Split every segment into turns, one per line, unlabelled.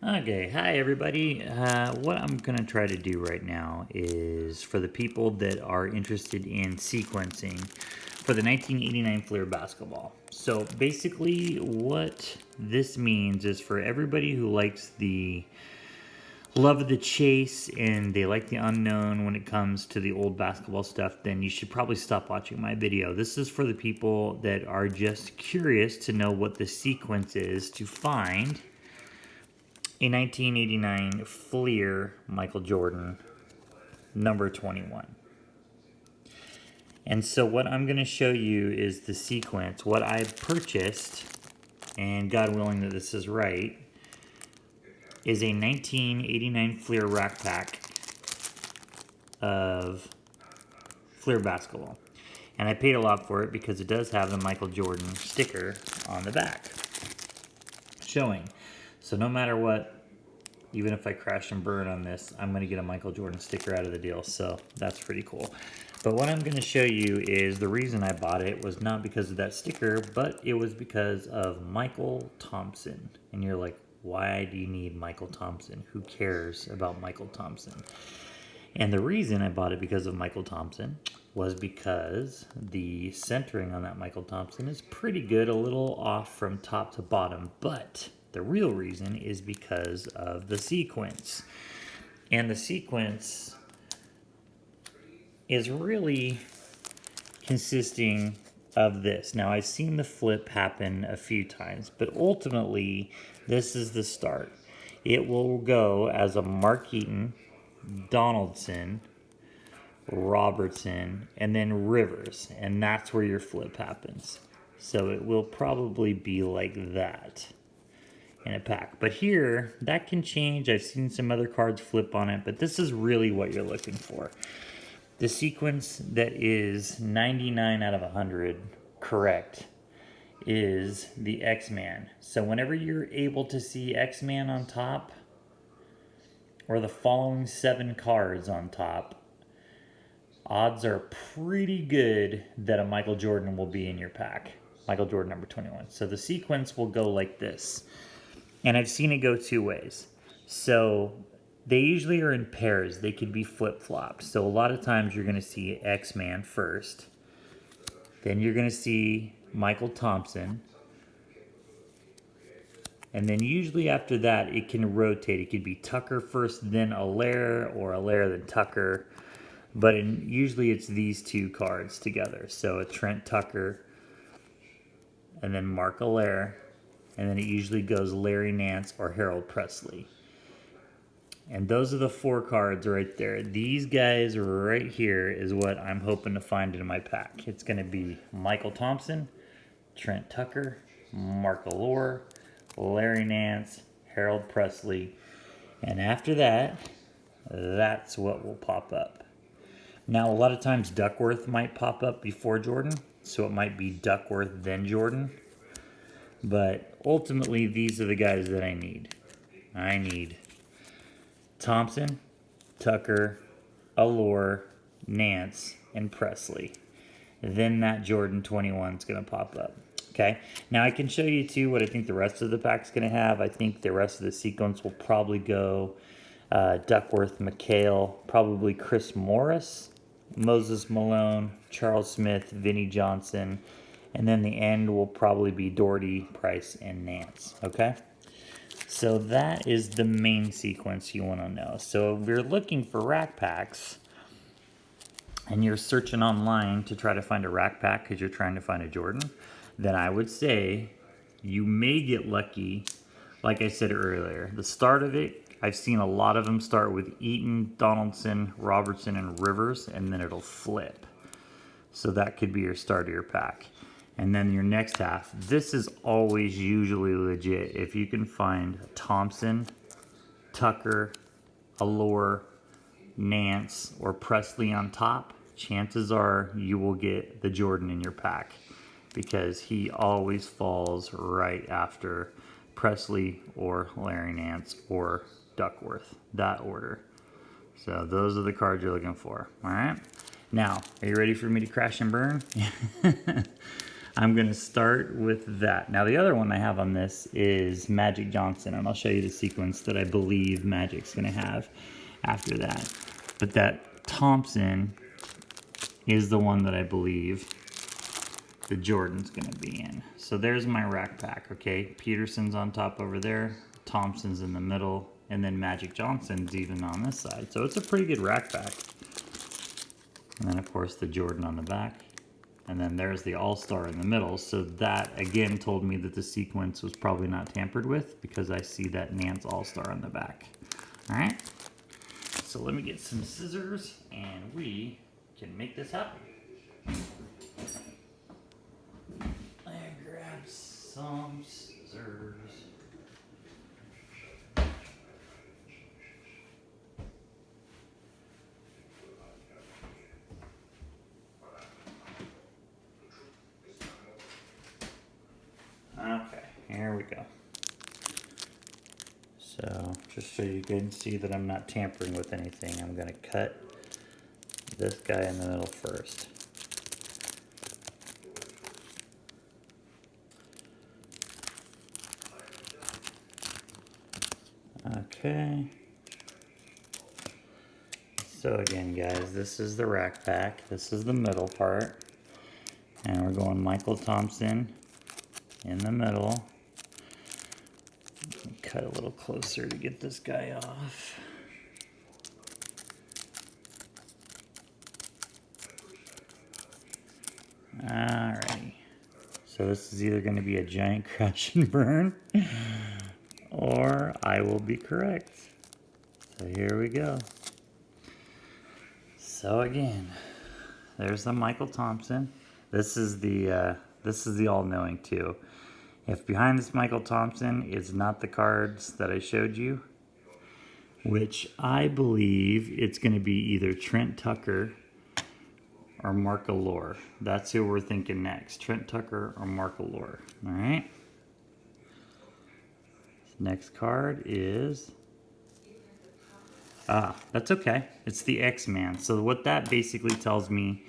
Okay, hi everybody. What I'm going to try to do right now is for the people that are interested in sequencing for the 1989 Fleer basketball. So basically, what this means is for everybody who likes the love of the chase and they like the unknown when it comes to the old basketball stuff, then you should probably stop watching my video. This is for the people that are just curious to know what the sequence is to find a 1989 Fleer Michael Jordan, number 21. And so what I'm going to show you is the sequence. What I purchased, and God willing that this is right, is a 1989 Fleer rack pack of Fleer basketball. And I paid a lot for it because it does have the Michael Jordan sticker on the back showing. So no matter what, even if I crash and burn on this, I'm going to get a Michael Jordan sticker out of the deal, so that's pretty cool. But what I'm going to show you is the reason I bought it was not because of that sticker, but it was because of Michael Thompson. And you're like, why do you need Michael Thompson? Who cares about Michael Thompson? And the reason I bought it because of Michael Thompson was because the centering on that Michael Thompson is pretty good, a little off from top to bottom, but the real reason is because of the sequence. And the sequence is really consisting of this. Now, I've seen the flip happen a few times, but ultimately, this is the start. It will go as a Mark Eaton, Donaldson, Robertson, and then Rivers, and that's where your flip happens. So it will probably be like that in a pack. But here, that can change. I've seen some other cards flip on it, but this is really what you're looking for. The sequence that is 99 out of 100 correct is the X-Man. So whenever you're able to see X-Man on top, or the following 7 cards on top, odds are pretty good that a Michael Jordan will be in your pack. Michael Jordan number 21. So the sequence will go like this. And I've seen it go two ways. So they usually are in pairs. They could be flip-flopped. So a lot of times you're going to see X-Man first. Then you're going to see Michael Thompson. And then usually after that, it can rotate. It could be Tucker first, then Allaire, or Allaire, then Tucker. But usually it's these two cards together. So a Trent Tucker, and then Mark Allaire, and then it usually goes Larry Nance or Harold Presley. And those are the 4 cards right there. These guys right here is what I'm hoping to find in my pack. It's going to be Michael Thompson, Trent Tucker, Mark Allaire, Larry Nance, Harold Presley. And after that, that's what will pop up. Now, a lot of times Duckworth might pop up before Jordan, so it might be Duckworth then Jordan. But ultimately, these are the guys that I need. I need Thompson, Tucker, Allaire, Nance, and Presley. Then that Jordan 21 is going to pop up. Okay, now I can show you too what I think the rest of the pack's going to have. I think the rest of the sequence will probably go Duckworth, McHale, probably Chris Morris, Moses Malone, Charles Smith, Vinnie Johnson, and then the end will probably be Doherty, Price, and Nance. Okay, so that is the main sequence you want to know. So if you're looking for rack packs and you're searching online to try to find a rack pack because you're trying to find a Jordan, then I would say you may get lucky. Like I said earlier, the start of it, I've seen a lot of them start with Eaton, Donaldson, Robertson, and Rivers, and then it'll flip. So that could be your start of your pack. And then your next half, this is always usually legit. If you can find Thompson, Tucker, Allaire, Nance, or Presley on top, chances are you will get the Jordan in your pack because he always falls right after Presley or Larry Nance or Duckworth, that order. So those are the cards you're looking for, all right? Now, are you ready for me to crash and burn? I'm going to start with that. Now, the other one I have on this is Magic Johnson, and I'll show you the sequence that I believe Magic's going to have after that. But that Thompson is the one that I believe the Jordan's going to be in. So there's my rack pack, okay? Peterson's on top over there, Thompson's in the middle, and then Magic Johnson's even on this side. So it's a pretty good rack pack. And then, of course, the Jordan on the back. And then there's the All-Star in the middle. So that, again, told me that the sequence was probably not tampered with because I see that Nance All-Star on the back. All right? So let me get some scissors, and we can make this happen. I grab some scissors. Okay, here we go. So just so you can see that I'm not tampering with anything, I'm going to cut this guy in the middle first. Okay. So again, guys, this is the rack pack. This is the middle part. And we're going Michael Thompson in the middle. Cut a little closer to get this guy off. Alrighty. So this is either going to be a giant crash and burn, or I will be correct. So here we go. So again, there's the Michael Thompson. This is the all-knowing too. If behind this Michael Thompson is not the cards that I showed you, which I believe it's going to be either Trent Tucker or Mark Allure. That's who we're thinking next. Trent Tucker or Mark Allure. All right. Next card is... that's okay. It's the X-Man. So what that basically tells me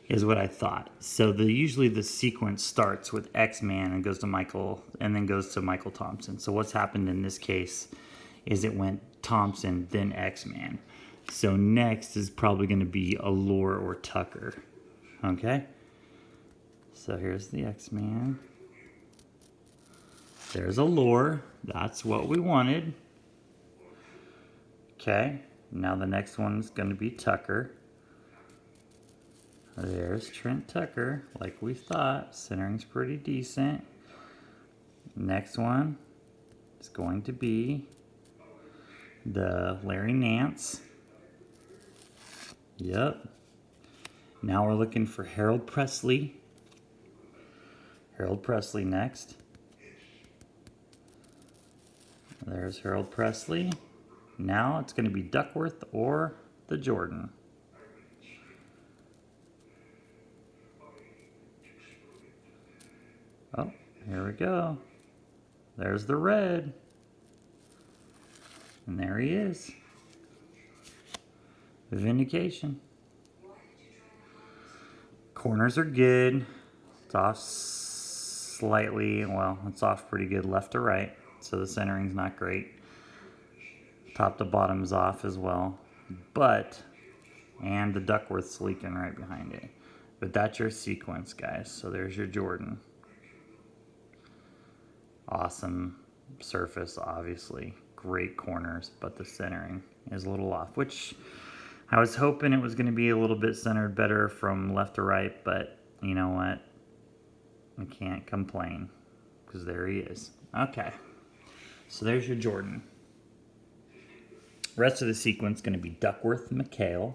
is what I thought. So usually the sequence starts with X-Man and goes to Michael and then goes to Michael Thompson. So what's happened in this case is it went Thompson, then X-Man. So next is probably going to be Allure or Tucker. Okay? So here's the X-Man. There's Allure. That's what we wanted. Okay, now the next one's going to be Tucker. There's Trent Tucker, like we thought. Centering's pretty decent. Next one is going to be the Larry Nance. Yep. Now we're looking for Harold Presley. Harold Presley next. There's Harold Presley. Now it's going to be Duckworth or the Jordan. Oh, here we go. There's the red. And there he is. Vindication. Corners are good. It's off slightly. Well, it's off pretty good left to right. So the centering's not great. Top to bottom is off as well. And the Duckworth's leaking right behind it. But that's your sequence, guys. So there's your Jordan. Awesome surface, obviously. Great corners, but the centering is a little off, which I was hoping it was going to be a little bit centered better from left to right, but you know what? I can't complain because there he is. Okay, so there's your Jordan. Rest of the sequence is going to be Duckworth and McHale.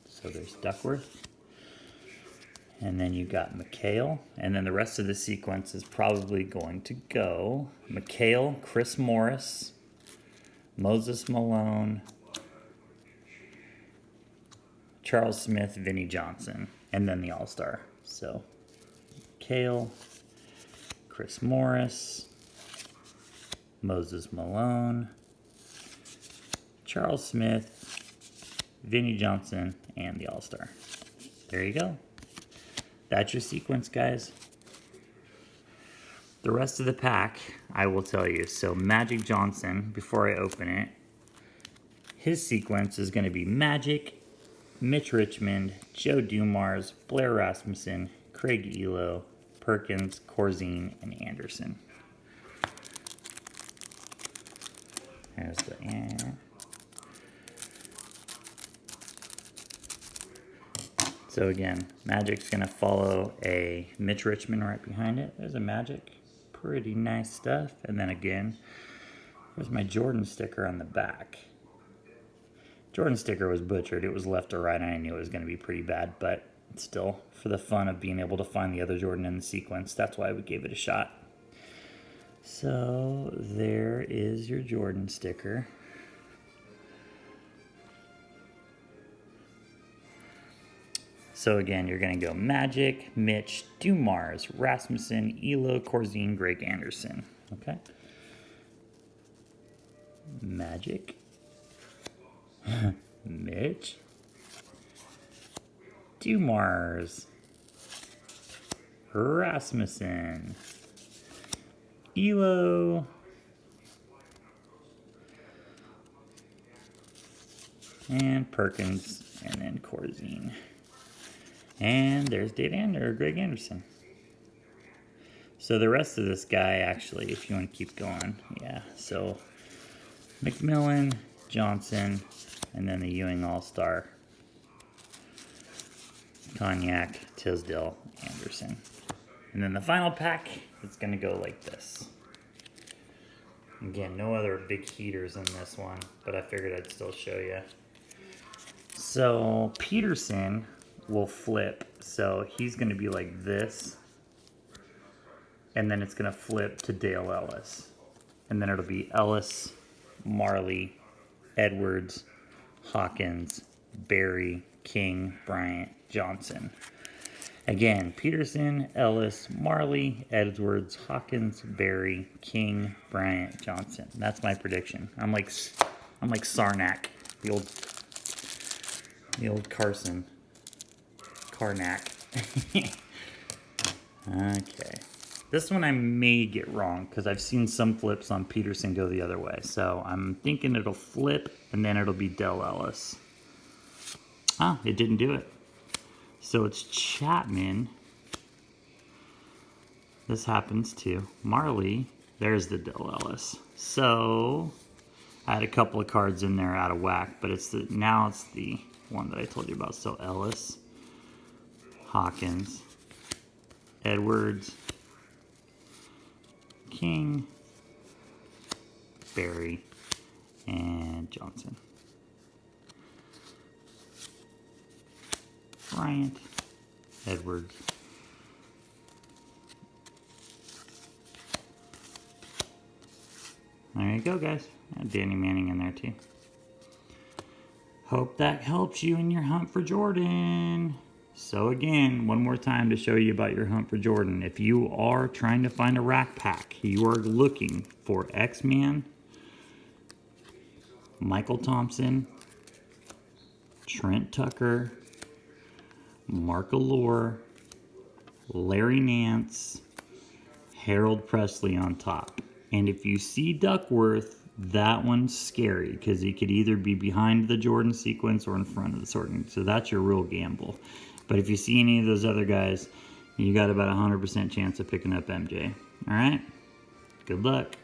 So there's Duckworth. And then you got McHale. And then the rest of the sequence is probably going to go McHale, Chris Morris, Moses Malone, Charles Smith, Vinnie Johnson, and then the All-Star. So McHale, Chris Morris, Moses Malone, Charles Smith, Vinnie Johnson, and the All-Star. There you go. That's your sequence, guys. The rest of the pack, I will tell you. So Magic Johnson, before I open it, his sequence is going to be Magic, Mitch Richmond, Joe Dumars, Blair Rasmussen, Craig Elo, Perkins, Corzine, and Anderson. There's the So again, Magic's going to follow a Mitch Richmond right behind it. There's a Magic. Pretty nice stuff. And then again, there's my Jordan sticker on the back. Jordan sticker was butchered. It was left to right, and I knew it was going to be pretty bad, but still, for the fun of being able to find the other Jordan in the sequence, that's why we gave it a shot. So there is your Jordan sticker. So again, you're going to go Magic, Mitch, Dumars, Rasmussen, Elo, Corzine, Greg Anderson. Okay. Magic, Mitch, Dumars, Rasmussen, Elo, and Perkins, and then Corzine. And there's Greg Anderson. So the rest of this guy, actually, if you want to keep going, yeah. So McMillan, Johnson, and then the Ewing All-Star, Cognac, Tisdale, Anderson. And then the final pack, it's going to go like this. Again, no other big heaters in this one, but I figured I'd still show you. So Peterson will flip, so he's going to be like this, and then it's going to flip to Dale Ellis, and then it'll be Ellis, Marley, Edwards, Hawkins, Barry, King, Bryant, Johnson. Again, Peterson, Ellis, Marley, Edwards, Hawkins, Barry, King, Bryant, Johnson. That's my prediction. I'm like Sarnak, the old Carson. Karnak. Okay. This one I may get wrong because I've seen some flips on Peterson go the other way. So I'm thinking it'll flip and then it'll be Dale Ellis. Ah, it didn't do it. So it's Chapman. This happens too. Marley. There's the Dale Ellis. So I had a couple of cards in there out of whack, but now it's the one that I told you about. So Ellis, Hawkins, Edwards, King, Barry, and Johnson. Bryant, Edwards, there you go, guys. Danny Manning in there too. Hope that helps you in your hunt for Jordan. So again, one more time to show you about your hunt for Jordan. If you are trying to find a rack pack, you are looking for X-Man, Michael Thompson, Trent Tucker, Mark Allure, Larry Nance, Harold Presley on top. And if you see Duckworth, that one's scary because he could either be behind the Jordan sequence or in front of the sorting. So that's your real gamble. But if you see any of those other guys, you got about 100% chance of picking up MJ. All right? Good luck.